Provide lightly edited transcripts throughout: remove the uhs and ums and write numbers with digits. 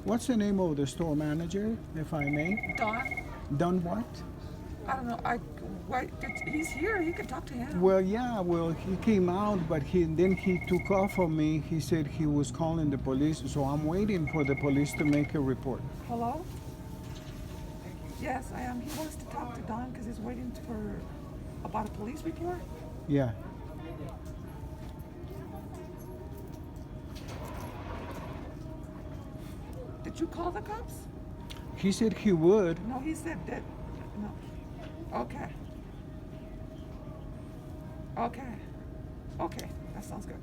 What's the name of the store manager, if I may? Don? Don what? I don't know. He's here. You can talk to him. Well, yeah, well, he came out, but then he took off on me. He said he was calling the police, so I'm waiting for the police to make a report. Hello? Yes, I am. He wants to talk to Don because he's waiting about a police report. Yeah. Did you call the cops? He said he would. No, he said that. No. Okay. Okay. Okay. That sounds good.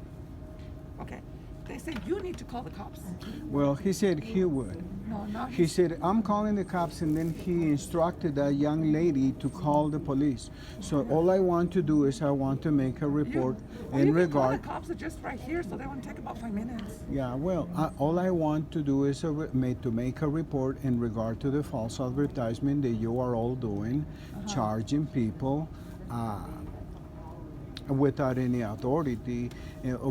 Okay. They said you need to call the cops. Well, he said he would. No, He said, I'm calling the cops, and then he instructed that young lady to call the police. So all I want to do is I want to make a report in regard. The cops are just right here, so they won't take about 5 minutes. Yeah, well, all I want to do is to make a report in regard to the false advertisement that you are all doing, charging people without any authority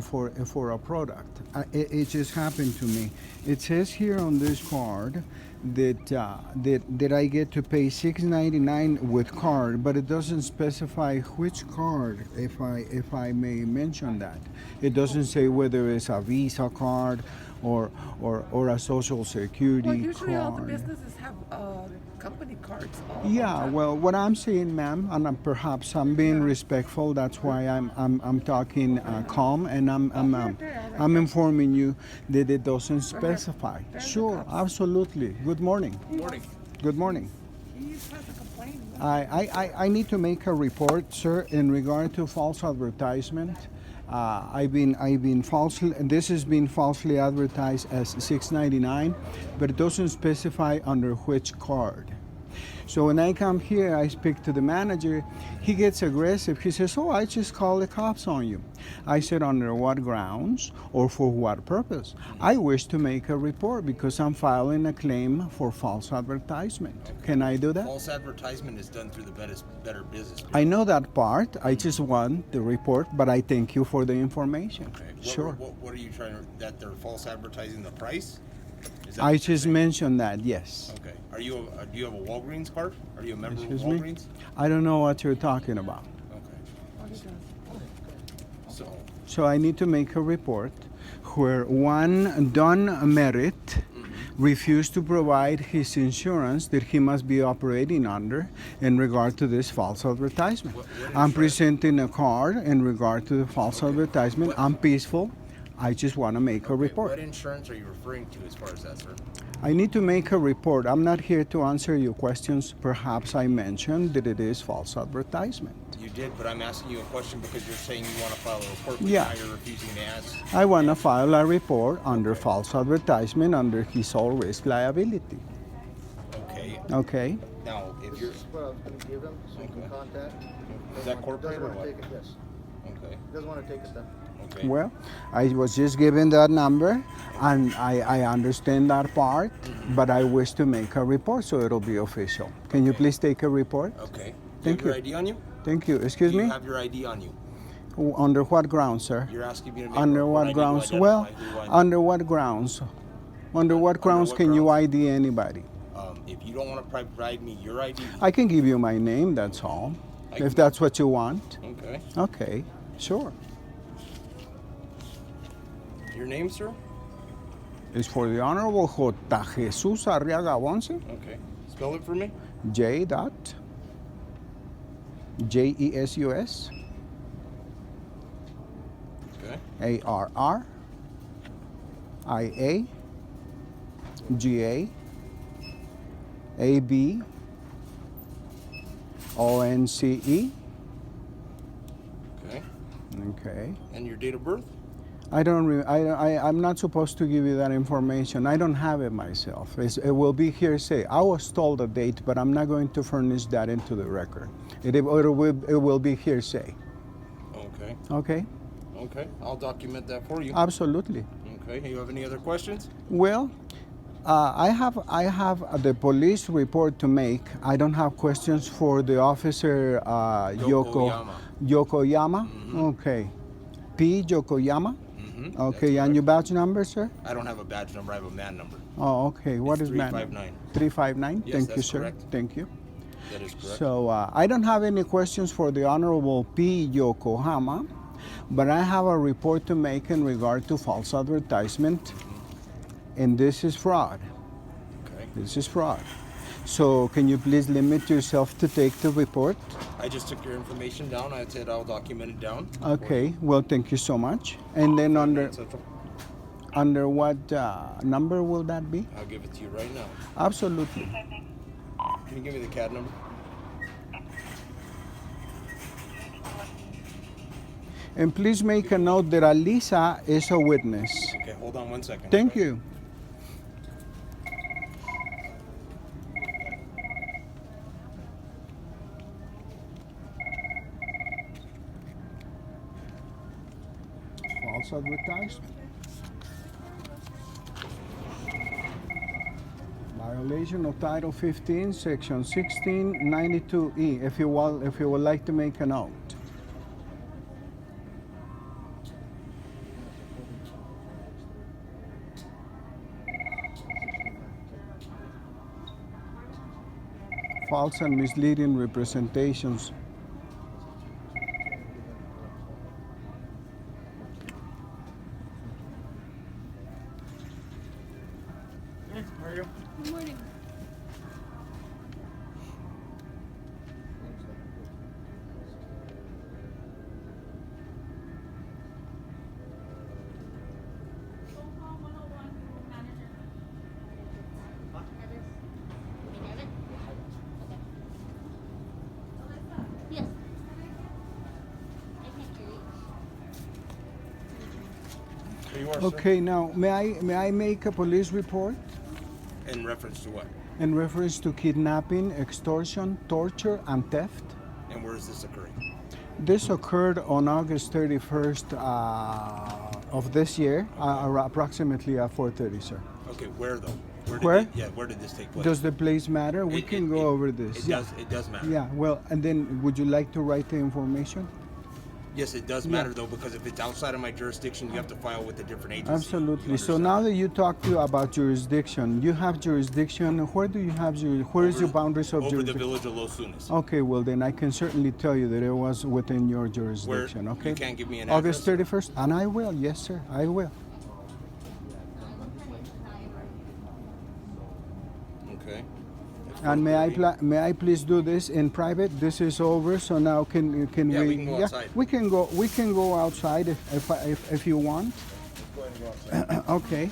for a product. It just happened to me. It says here on this card that I get to pay $6.99 with card, but it doesn't specify which card. If I may mention that, it doesn't say whether it's a Visa card or a Social Security Well, usually card. all the businesses have company cards. Yeah, well, what I'm saying, ma'am, and perhaps I'm being respectful. That's why I'm talking calm, and I'm informing you that it doesn't specify. Sure, absolutely. Good morning. Morning. Good morning. He has a complaint. I need to make a report, sir, in regard to false advertisement. I've been falsely. This has been falsely advertised as $6.99, but it doesn't specify under which card. So when I come here, I speak to the manager. He gets aggressive. He says, "Oh, I just call the cops on you." I said, "Under what grounds or for what purpose?" "I wish to make a report because I'm filing a claim for false advertisement." Okay. Can I do that? False advertisement is done through the Better Business Bureau. I know that part. I just want the report, but I thank you for the information. Okay. Sure. What are you trying to? That they're false advertising the price? Is that I what you're just saying? mentioned that. Yes. Okay. Do you have a Walgreens card? Are you a member Excuse of me? Walgreens? I don't know what you're talking about. Okay. So I need to make a report where one Don Merritt refused to provide his insurance that he must be operating under in regard to this false advertisement. What I'm presenting a card in regard to the false advertisement. I'm peaceful. I just want to make a report. What insurance are you referring to as far as that, sir? I need to make a report. I'm not here to answer your questions. Perhaps I mentioned that it is false advertisement. You did, but I'm asking you a question because you're saying you want to file a report, but Yeah. now you're refusing to ask. I want to file a report under false advertisement under his all risk liability. Okay. Okay? Now, if you're... This is what I was going to give him, so you can contact. Is that corporate Doesn't or want to what? take it, yes. Okay. Doesn't want to take it then. Okay. Well, I was just given that number, and I understand that part, but I wish to make a report so it'll be official. Can you please take a report? Okay. Thank Do you have you. your ID on you? Thank you. Excuse Do you me? have your ID on you? Under what grounds, sir? You're asking me to make Under a report. what I need to grounds? identify Well, who I am. under what grounds? Under what grounds can you grounds? ID anybody? If you don't want to provide me your ID... I can give you my name, that's all. If that's what you want. Okay. Okay, sure. Your name, sir? It's for the Honorable J. Jesús-Arriaga Once, Okay. Spell it for me. J. Jesús, Okay. ARRIAGABONCE. Okay. Okay. And your date of birth? I'm not supposed to give you that information. I don't have it myself. It will be hearsay. I was told a date, but I'm not going to furnish that into the record. It will be hearsay. Okay. Okay? Okay. I'll document that for you. Absolutely. Okay. You have any other questions? Well, I have the police report to make. I don't have questions for the officer Yokoyama. Yokoyama. Okay. P. Yokoyama. Okay, and your badge number, sir? I don't have a badge number. I have a man number. Oh, okay. What It's is man? 359. 359. Yes, Thank you, that's sir. correct. Thank you. That is correct. So I don't have any questions for the Honorable P. Yokohama, but I have a report to make in regard to false advertisement, and this is fraud. Okay. This is fraud. So can you please limit yourself to take the report? I just took your information down. I said I'll document it down. Okay. Well, thank you so much. And then Central. under what number will that be? I'll give it to you right now. Absolutely. Can you give me the CAD number? And please make a note that Alisa is a witness. Okay, hold on 1 second. Thank you. False advertisement. Violation of Title 15, Section 1692E. If you would like to make a note. False and misleading representations. How are you? Good morning. Yes. I can't hear you. Here you are, sir. Okay, now may I make a police report In reference to what? in reference to kidnapping, extortion, torture, and theft? And where is this occurring? This occurred on August 31st of this year, approximately at 4:30, sir. Okay, where though? Where? Where did this take place? Does the place matter? We It- can it- go it- over this. It does matter. Yeah, well, and then would you like to write the information? Yes, it does matter though, because if it's outside of my jurisdiction, you have to file with a different agency. Absolutely. You So understand? now that you talked about jurisdiction, you have jurisdiction. Where do you have where is your boundaries of over the jurisdiction? village of Los Lunas. Okay, well then I can certainly tell you that it was within your jurisdiction. Where Okay. you can't give me an August address? 31st, and I will. Yes, sir. I will. Okay. And may I please do this in private? This is over. So now can Yeah, we? we can go outside. We can go. We can go outside if you want. Go ahead and go outside. Okay.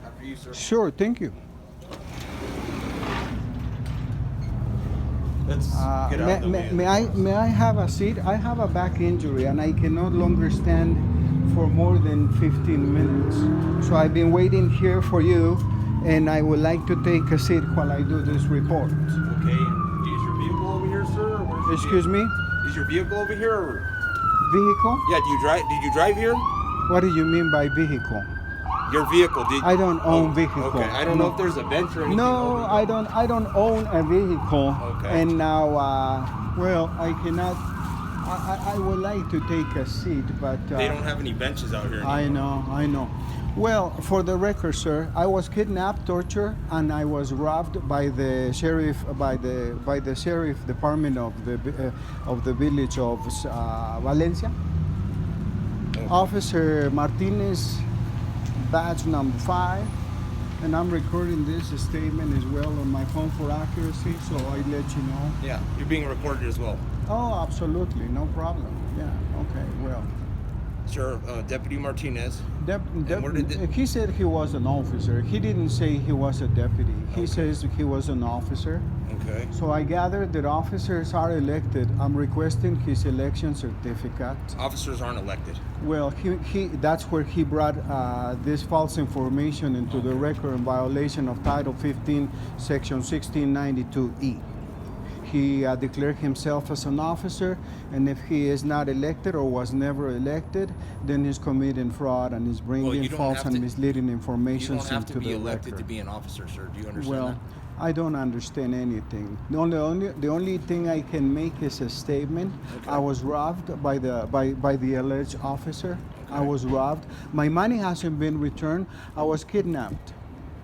After you, sir. Sure. Thank you. Let's get out of the way. May I have a seat? I have a back injury and I can no longer stand for more than 15 minutes. So I've been waiting here for you, and I would like to take a seat while I do this report. Okay, and is your vehicle over here, sir? Or where's your Excuse me? vehicle? Is your vehicle over here? Or? Vehicle? Yeah, did you drive here? What do you mean by vehicle? Your vehicle, did I don't own Oh, vehicle. Okay, I don't know if there's a bench or anything No, over I don't own a vehicle. Okay. And now, well, I cannot. I would like to take a seat, but They don't have any benches out here anymore. I know. Well, for the record, sir, I was kidnapped, tortured, and I was robbed by the sheriff, by the sheriff department of the village of Valencia. Okay. Officer Martinez, badge number 5, and I'm recording this statement as well on my phone for accuracy, so I let you know. Yeah, you're being recorded as well. Oh, absolutely, no problem. Yeah, okay, well. Sir, Deputy Martinez. Dep- where did the- he said he was an officer. He didn't say he was a deputy. He Okay. says he was an officer. Okay. So I gather that officers are elected. I'm requesting his election certificate. Officers aren't elected. Well, that's where he brought this false information into the record in violation of Title 15, Section 1692E. He declared himself as an officer, and if he is not elected or was never elected, then he's committing fraud and is bringing you don't false have and to- misleading You information don't have into to be the elected record. to be an officer, sir. Do you understand Well, that? I don't understand anything. The only thing I can make is a statement. Okay. I was robbed by the alleged officer. I was robbed. My money hasn't been returned. I was kidnapped.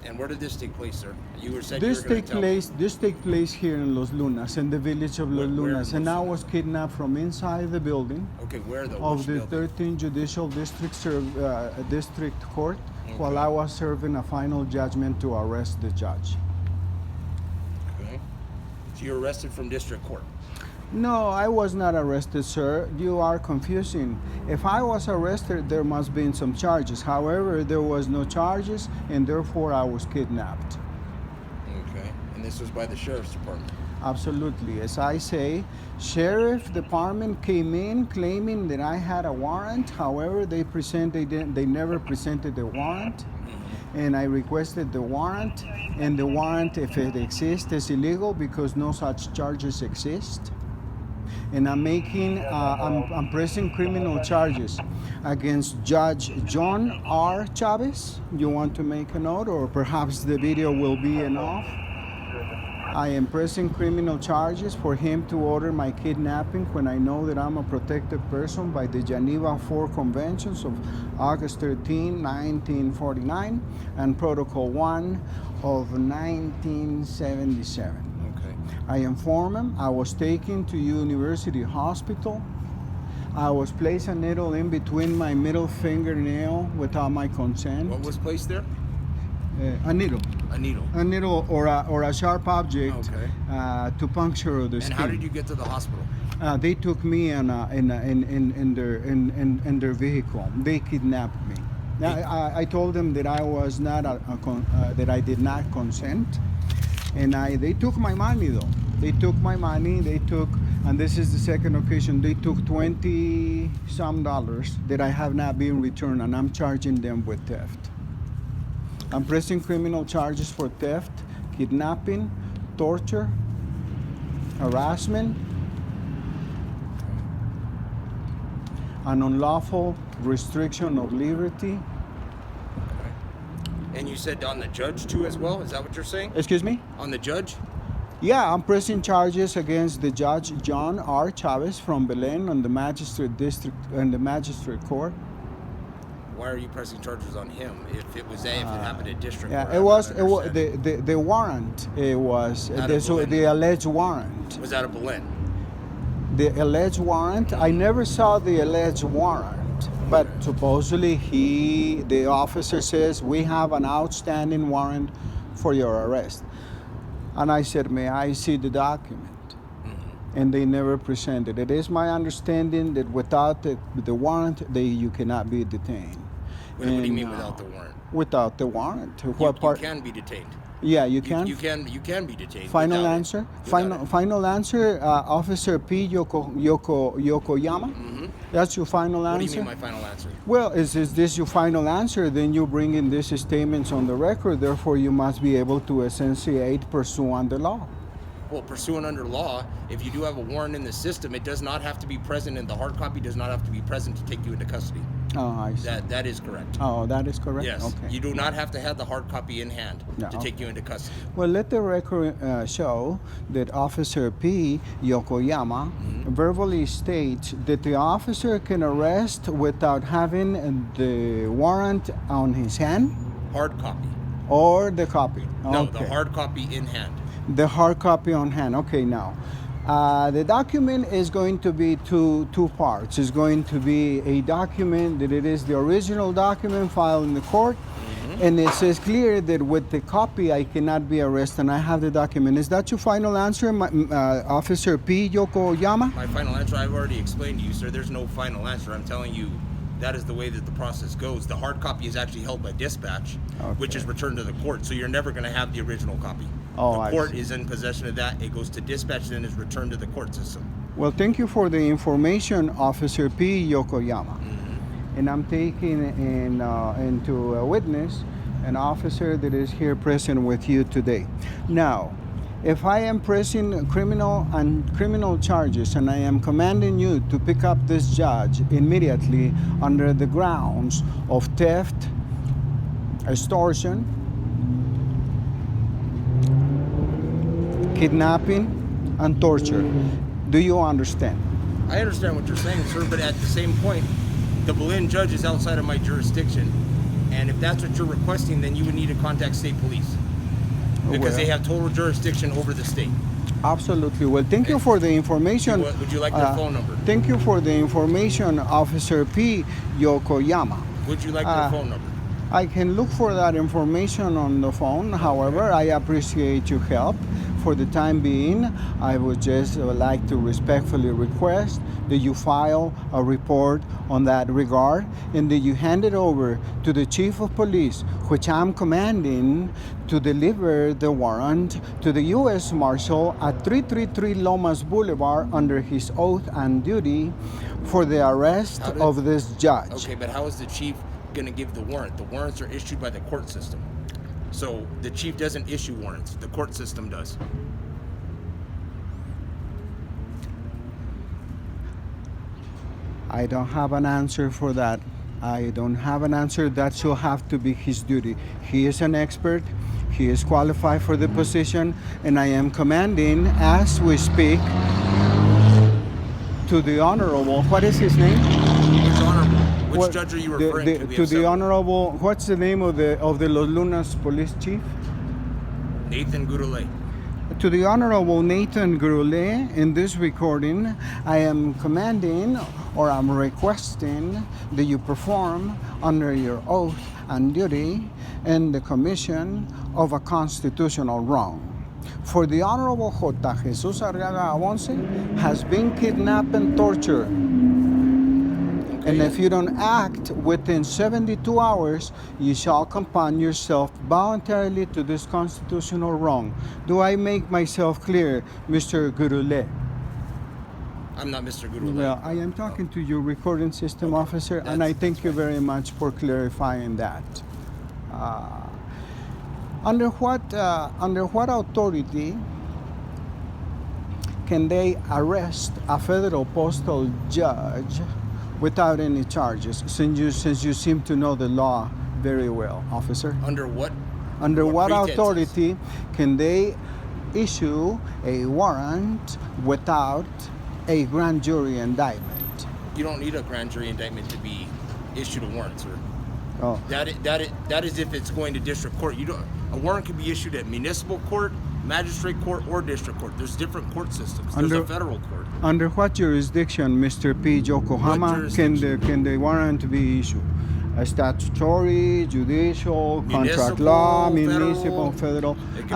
And where did this take place, sir? You were said This you were going take to tell place. This take place here in Los Lunas, in the village of Where- Los where in Lunas, Los and I Lunas? was kidnapped from inside the building Okay, where though? of Which the building? 13th Judicial District Court Okay. while I was serving a final judgment to arrest the judge. Okay. So you were arrested from district court. No, I was not arrested, sir. You are confusing. If I was arrested, there must be some charges. However, there was no charges, and therefore I was kidnapped. Okay. And this was by the sheriff's department. Absolutely. As I say, sheriff department came in claiming that I had a warrant. However, they never presented the warrant, and I requested the warrant. And the warrant, if it exists, is illegal because no such charges exist. And I'm pressing criminal charges against Judge John R. Chavez. You want to make a note, or perhaps the video will be enough? I am pressing criminal charges for him to order my kidnapping when I know that I'm a protected person by the Geneva 4 Conventions of August 13, 1949 and Protocol 1 of 1977. Okay. I inform him I was taken to University Hospital. I was placed a needle in between my middle fingernail without my consent. What was placed there? A needle. A needle. A needle or a sharp object Okay. To puncture the And skin. how did you get to the hospital? They took me in their vehicle. They kidnapped me. I told them that I was not that I did not consent, and they took my money though. They took my money. They took, and this is the second occasion. They took $20 some that I have not been returned, and I'm charging them with theft. I'm pressing criminal charges for theft, kidnapping, torture, harassment, an unlawful restriction of liberty. And you said on the judge too as well? Is that what you're saying? Excuse me? On the judge? Yeah, I'm pressing charges against the Judge John R. Chavez from Belen on the magistrate district and the magistrate court. Why are you pressing charges on him if it happened at district Yeah, court? it I'm was not the understanding. warrant. It was Out of Belen. the alleged warrant. Was that a Belen? The alleged warrant. I never saw the alleged warrant, but supposedly the officer says we have an outstanding warrant for your arrest, and I said, may I see the document? And they never presented. It is my understanding that without the warrant, you cannot be detained. What do you And, mean without the warrant? Without the warrant. You can be detained. Yeah, you can. You can be detained. Final without it. answer. Without it. Final answer. Officer P. Yokoyama. That's your final What do answer. you mean my final answer? Well, is this your final answer? Then you bring in these statements on the record. Therefore, you must be able to essentiate pursuant the law. Well, pursuant under law, if you do have a warrant in the system, it does not have to be present, and the hard copy does not have to be present to take you into custody. Oh, I see. That is correct. Oh, that is correct. Yes. Okay. You do not have to have the hard copy in hand Yeah, to okay. take you into custody. Well, let the record show that Officer P. Yokoyama verbally states that the officer can arrest without having the warrant on his hand Hard copy. or the copy. No, Okay. the hard copy in hand. The hard copy on hand. Okay, now. The document is going to be two parts. It's going to be a document that it is the original document filed in the court, and it says clear that with the copy I cannot be arrested, and I have the document. Is that your final answer, Officer P. Yokoyama? My final answer, I've already explained to you, sir. There's no final answer. I'm telling you, that is the way that the process goes. The hard copy is actually held by dispatch, which is returned to the court. So you're never going to have the original copy. Oh, the I court see. is in possession of that. It goes to dispatch, then is returned to the court system. Well, thank you for the information, Officer P. Yokoyama. And I'm taking into a witness an officer that is here present with you today. Now, if I am pressing criminal charges and I am commanding you to pick up this judge immediately under the grounds of theft, extortion, kidnapping, and torture. Do you understand? I understand what you're saying, sir, but at the same point, the Berlin judge is outside of my jurisdiction. And if that's what you're requesting, then you would need to contact state police. Because they have total jurisdiction over the state. Absolutely. Well, thank you for the information. Would you like their phone number? Thank you for the information, Officer P. Yokoyama. Would you like their phone number? I can look for that information on the phone. However, I appreciate your help. For the time being, I would just like to respectfully request that you file a report on that regard and that you hand it over to the Chief of Police, which I'm commanding to deliver the warrant to the U.S. Marshal at 333 Lomas Boulevard under his oath and duty for the arrest of this judge. Okay, but how is the chief going to give the warrant? The warrants are issued by the court system. So the chief doesn't issue warrants. The court system does. I don't have an answer for that. I don't have an answer. That should have to be his duty. He is an expert. He is qualified for the position, and I am commanding, as we speak, to the Honorable, what is his name? Which honorable? Which What- judge are you referring to? We To have the several. Honorable, what's the name of the Los Lunas Police Chief? Nathan Goudelet. To the Honorable Nathan Goudelet, in this recording, I am commanding or I'm requesting that you perform under your oath and duty in the commission of a constitutional wrong. For the Honorable J. Jesús-Arriaga Avonce has been kidnapped and tortured. And if you don't act within 72 hours, you shall confine yourself voluntarily to this constitutional wrong. Do I make myself clear, Mr. Goudelet? I'm not Mr. Goudelet. Well, I am talking to your recording system officer, and I thank you very much for clarifying that. Under what authority can they arrest a federal postal judge without any charges? Since you seem to know the law very well, officer. Under what? Under what pretenses? authority can they issue a warrant without a grand jury indictment? You don't need a grand jury indictment to be issued a warrant, sir. Oh, That is if it's going to district court. A warrant can be issued at municipal court, magistrate court, or district court. There's different court systems. There's a federal court. under what jurisdiction, Mr. P. Yokohama, can the warrant be issued? A statutory, judicial, contract Municipal, law, federal. municipal, federal. It could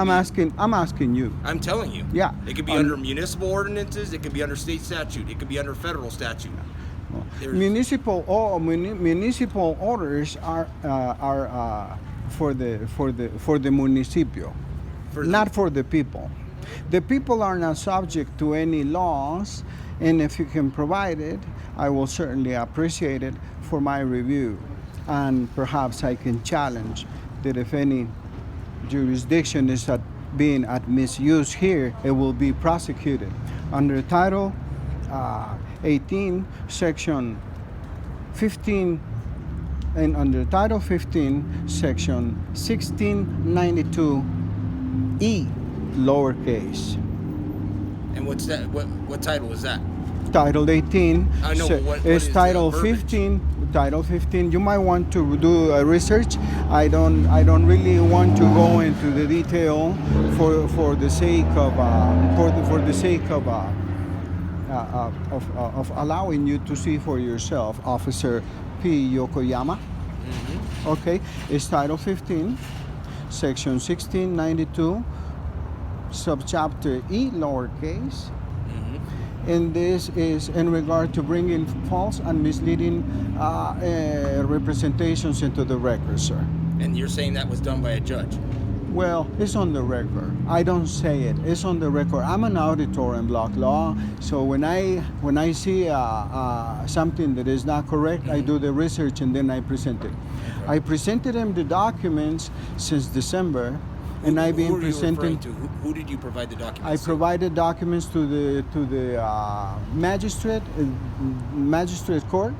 I'm asking you. I'm telling you. Yeah. It could be under municipal ordinances. It could be under state statute. It could be under federal statute. There's- Municipal orders are for the municipio, not for the people. The people are not subject to any laws, and if you can provide it, I will certainly appreciate it for my review. And perhaps I can challenge that if any jurisdiction is being at misuse here, it will be prosecuted. Under Title 18, Section 15, and under Title 15, Section 1692E, lowercase. And what's that? What title is that? Title 18 I know, but what is is the Title verbiage? 15. Title 15. You might want to do a research. I don't really want to go into the detail for the sake of of allowing you to see for yourself, Officer P. Yokoyama. Mm-hmm. Okay, it's Title 15, Section 1692, Subchapter E, lowercase. And this is in regard to bringing false and misleading representations into the record, sir. And you're saying that was done by a judge? Well, it's on the record. I don't say it. It's on the record. I'm an auditor in block law, so when I see something that is not correct, I do the research and then I present it. I presented him the documents since December, and I've been Who are you presenting. referring to? Who did you provide the I documents to? provided documents to the magistrate court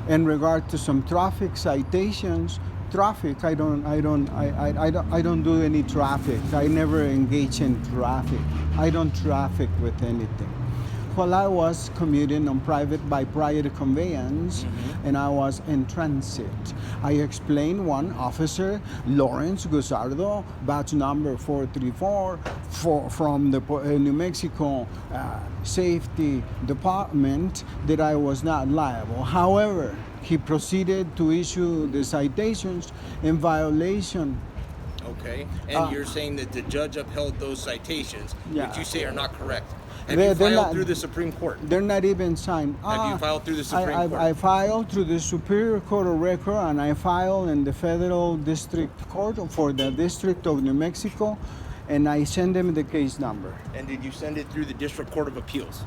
in regard to some traffic citations Traffic, I don't do any traffic. I never engage in traffic. I don't traffic with anything. While I was commuting on by private conveyance, and I was in transit, I explained one officer, Lawrence Guzardo, batch number 434, from the New Mexico Safety Department, that I was not liable. However, he proceeded to issue the citations in violation. Okay, and you're saying that the judge upheld those citations, Yeah. which you say are not correct. Have They're you filed not- through the Supreme Court? They're not even signed. Have you filed through the Supreme Court? I filed through the Superior Court of Record, and I filed in the Federal District Court for the District of New Mexico, and I send them the case number. And did you send it through the District Court of Appeals?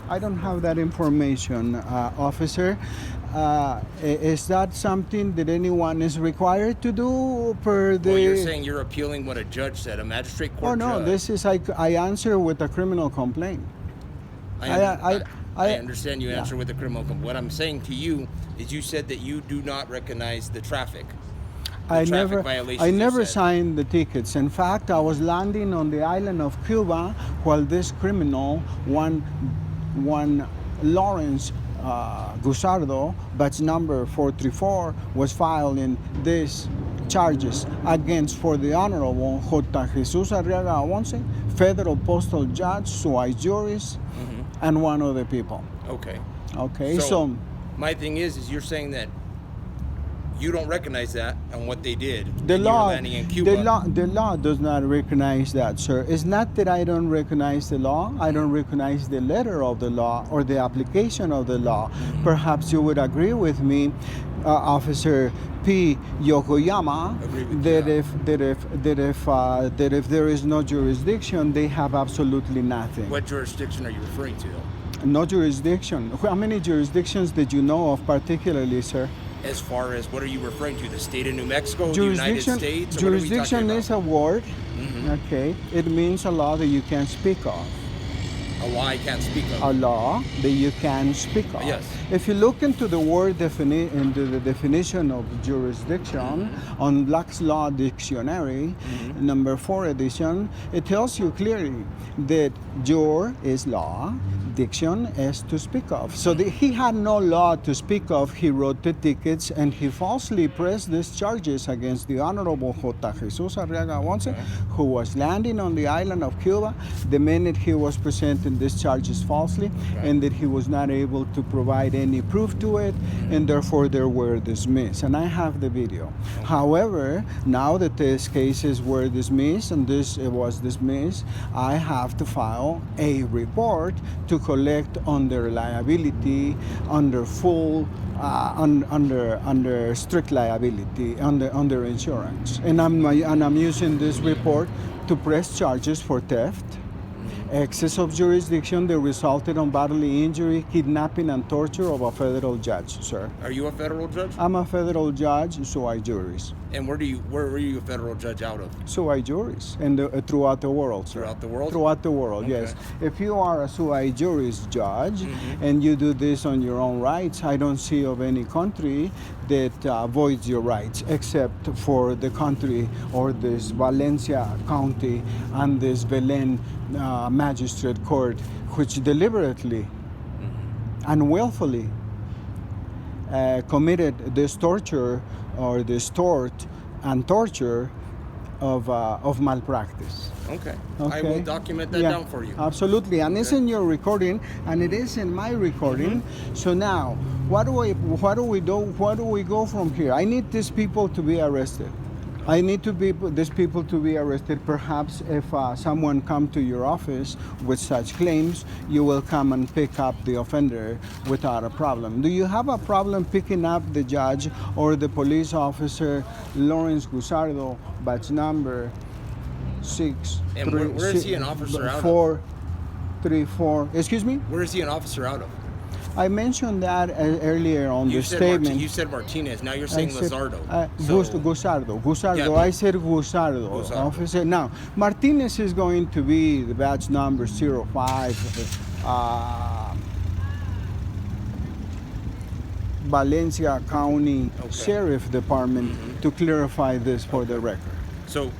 I don't have that information, officer. Is that something that anyone is required to do per the... Well, you're saying you're appealing what a judge said, a magistrate court Oh, no, judge. this is, I answer with a criminal complaint. I I- understand you yeah. answer with a criminal complaint. What I'm saying to you is you said that you do not recognize the traffic. I traffic violations I you never said. signed the tickets. In fact, I was landing on the island of Cuba while this criminal, one Lawrence Guzardo, batch number 434, was filing these charges against for the Honorable J. Jesús-Arriaga Once, federal postal judge, Juris, and one other people. Okay. Okay, so my thing is you're saying that you don't recognize that and what they did. The when you were law, landing in Cuba. the law does not recognize that, sir. It's not that I don't recognize the law. I don't recognize the letter of the law or the application of the law. Perhaps you would agree with me, Officer P. Yokoyama, Agree with that you. that if there is no jurisdiction, they have absolutely nothing. What jurisdiction are you referring to, though? No jurisdiction. How many jurisdictions did you know of, particularly, sir? As far as what are you referring to? The state of New Mexico, the United States? Or Jurisdiction what are we is talking a word. Okay, it means a law that you can speak of. about? A law I can't speak of. A law that you can speak of. Yes. If you look into the word into the definition of jurisdiction on Black's Law Dictionary, number 4 edition, it tells you clearly that jur is law, diction is to speak of. So he had no law to speak of. He wrote the tickets and he falsely pressed these charges against the Honorable J. Jesús-Arriaga Once, who was landing on the island of Cuba the minute he was presenting these charges falsely, and that he was not able to provide any proof to it, and therefore they were dismissed. And I have the video. However, now that these cases were dismissed and this was dismissed, I have to file a report to collect under liability, under full, under strict liability, under insurance. And I'm using this report to press charges for theft, excess of jurisdiction that resulted on bodily injury, kidnapping, and torture of a federal judge, sir. Are you a federal judge? I'm a federal judge, so I juris. And where were you a federal judge out of? So I juris, and throughout the world, sir. Throughout the world? Throughout the world, Okay. yes. If you are a sui juris judge and you do this on your own rights, I don't see of any country that voids your rights, except for the country or this Valencia County and this Belen Magistrate Court, which deliberately and willfully committed this torture or this tort and torture of malpractice. Okay. I will document that Yeah, down for you. Absolutely, and it's Okay. in your recording, and it is in my recording. So now, what do we do? Where do we go from here? I need these people to be arrested. I need these people to be arrested. Perhaps if someone come to your office with such claims, you will come and pick up the offender without a problem. Do you have a problem picking up the judge or the police officer, Lawrence Guzardo, batch number 6? And where is he an officer out of? 434. Excuse me? Where is he an officer out of? I mentioned that earlier on the statement. You said Martinez. Now you're saying I said, Lizardo. Guzardo. Yeah, I said Guzardo. Guzardo. Officer. Now, Martinez is going to be the batch number 05. Valencia County Sheriff Department to clarify this for the record. So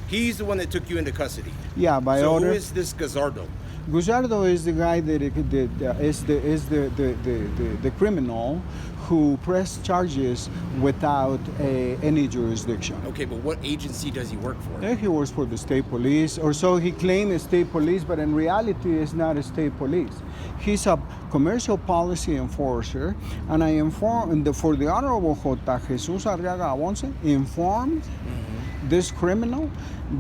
he's the one that took you into custody. Yeah, by So order. who is this Gazardo? Guzardo is the guy that is the criminal who pressed charges without any jurisdiction. Okay, but what agency does he work for? He works for the state police, or so he claims state police, but in reality is not a state police. He's a commercial policy enforcer, and I informed for the Honorable J. Jesús-Arriaga Abonce informed this criminal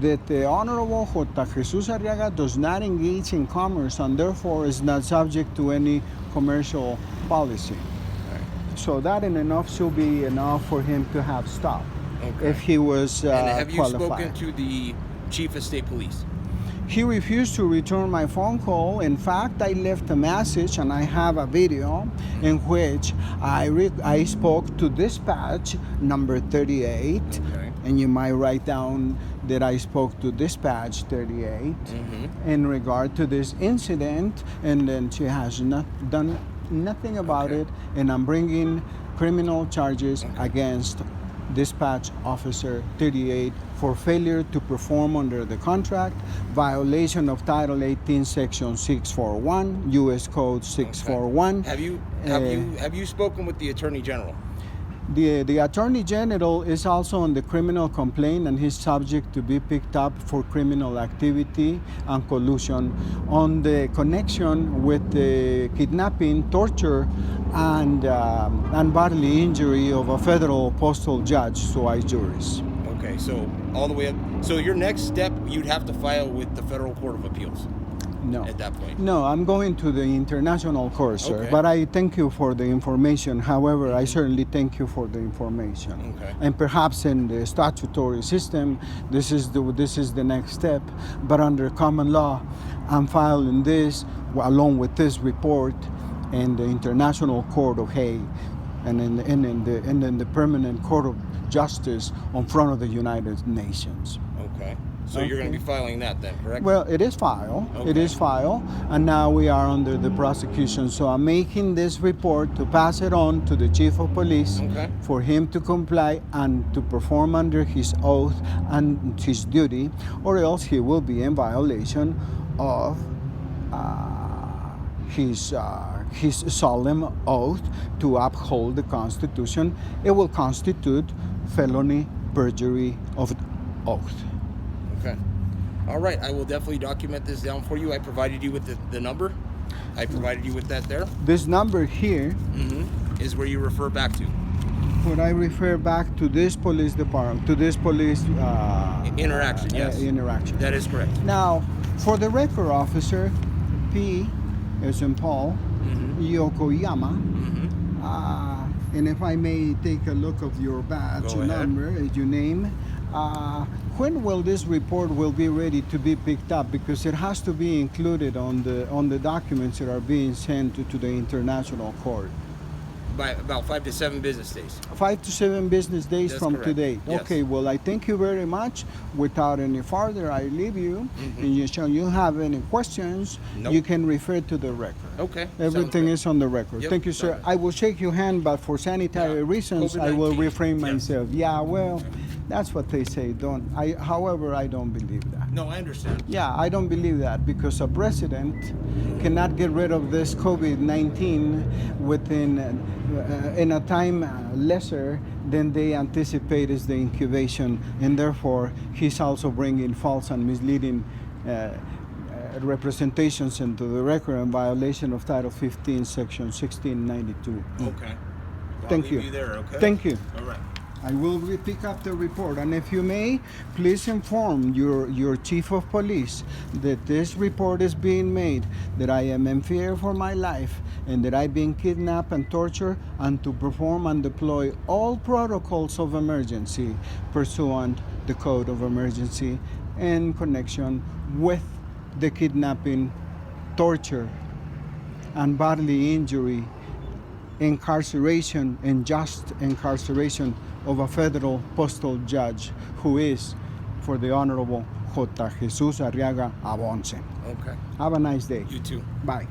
that the Honorable J. Jesús-Arriaga does not engage in commerce and therefore is not subject to any commercial policy. So that in enough should be enough for him to have stopped if he was And have you qualified. spoken to the chief of state police? He refused to return my phone call. In fact, I left a message, and I have a video in which I spoke to dispatch number 38, and you might write down that I spoke to dispatch 38 in regard to this incident, and then she has not done nothing about it, and I'm bringing criminal charges against dispatch officer 38 for failure to perform under the contract, violation of Title 18, Section 641, U.S. Code 641. Have you spoken with the Attorney General? The Attorney General is also on the criminal complaint, and he's subject to be picked up for criminal activity and collusion on the connection with the kidnapping, torture, and bodily injury of a federal postal judge, Juris. Okay, so all the way up. So your next step, you'd have to file with the Federal Court of Appeals. No. At that point. No, I'm going to the international court, sir. Okay. But I thank you for the information. However, I certainly thank you for the information. Okay. And perhaps in the statutory system, this is the next step. But under common law, I'm filing this along with this report in the International Court of Hague and in the Permanent Court of Justice in front of the United Nations. Okay. So you're going to be filing that then, correct? Well, it is filed. It Okay. is filed, and now we are under the prosecution. So I'm making this report to pass it on to the chief of police for him to comply and to perform under his oath and his duty, or else he will be in violation of his solemn oath to uphold the Constitution. It will constitute felony perjury of oath. Okay. All right. I will definitely document this down for you. I provided you with the number. I provided you with that there. This number here Is where you refer back to. would I refer back to this police department, to this police Interaction, yes. interaction. That is correct. Now, for the record, officer, P as in Paul, Yokoyama, and if I may take a look of your badge, Go ahead. number, your name, when will this report will be ready to be picked up? Because it has to be included on the documents that are being sent to the international court. By about 5 to 7 business days. 5 to 7 business days That's from correct. today. Yes. Okay, well, I thank you very much. Without any further, I leave you. And you have any questions, Nope. you can refer to the record. Okay. Everything is on the record. Yep, Thank you, sir. perfect. I will shake your hand, but for sanitary reasons, I will COVID-19. refrain Yes. myself. Yeah, well, that's what they say. However, I don't believe that. No, I understand. Yeah, I don't believe that because a president cannot get rid of this COVID-19 within in a time lesser than they anticipate is the incubation, and therefore he's also bringing false and misleading representations into the record in violation of Title 15, Section 1692. Okay. I'll Thank leave you. you there, okay? Thank you. All right. I will pick up the report, and if you may, please inform your chief of police that this report is being made, that I am in fear for my life, and that I've been kidnapped and tortured, and to perform and deploy all protocols of emergency pursuant the Code of Emergency in connection with the kidnapping, torture, and bodily injury, incarceration, unjust incarceration of a federal postal judge who is for the Honorable J. Jesús-Arriaga Abonce. Okay. Have a nice day. You too. Bye.